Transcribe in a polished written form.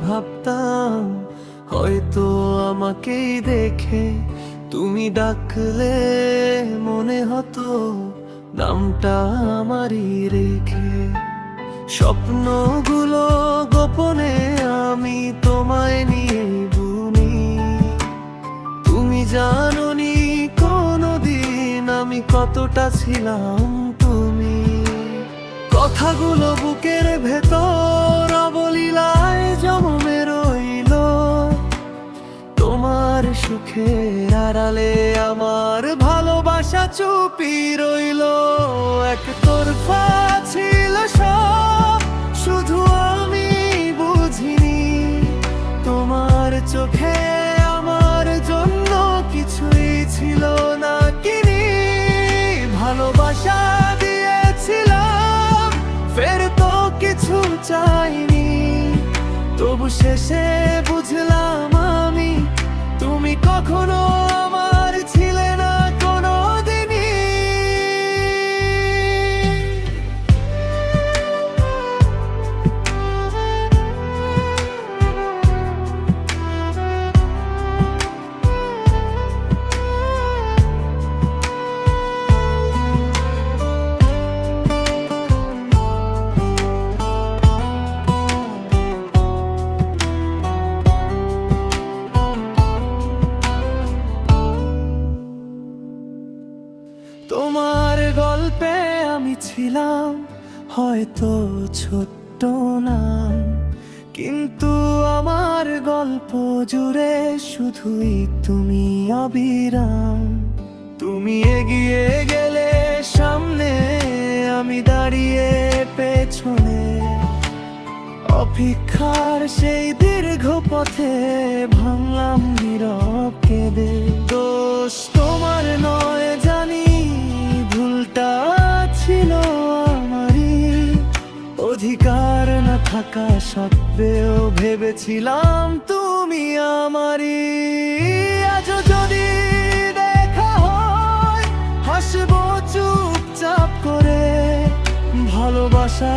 ভাবতাম হয়তো আমাকেই দেখে তুমি ডাকলে মনে হতো নামটা আমারই রেখে। স্বপ্নগুলো গোপনে আমি তোমায় নিয়ে বুনি, তুমি জানোনি কোনোদিন আমি কতটা ছিলাম তুমি। কথাগুলো বুকের ভেতর অবলীলায় জমে রইল, তোমার সুখের আড়ালে আমার ভালোবাসা চুপি রইল। একতরফা ছিল সব, শুধু আমি বুঝিনি তোমার চোখে আমার জন্য কিছুই ছিল না কিনি। ভালোবাসা দিয়েছিলাম, ফের তো কিছু চাইনি, তবু শেষে বুঝলাম আমি তুমি কখনো আমার ছিলে না কোনো দিনই। তোমার গল্পে আমি ছিলাম হয়তো ছোট্ট নাম, কিন্তু আমার গল্প জুড়ে শুধুই তুমি অবিরাম। তুমি এগিয়ে গেলে সামনে, আমি দাঁড়িয়ে পেছনে, অপেক্ষার সেই দীর্ঘ পথে ভাঙলাম নীরব কেঁদে। দোষ তোমার নয় জানি, ভুলটা ছিল আমারই, অধিকার না থাকা সত্ত্বেও ভেবেছিলাম তুমি আমারই। আজও যদি দেখা হয় হাসবো চুপচাপ করে, ভালোবাসা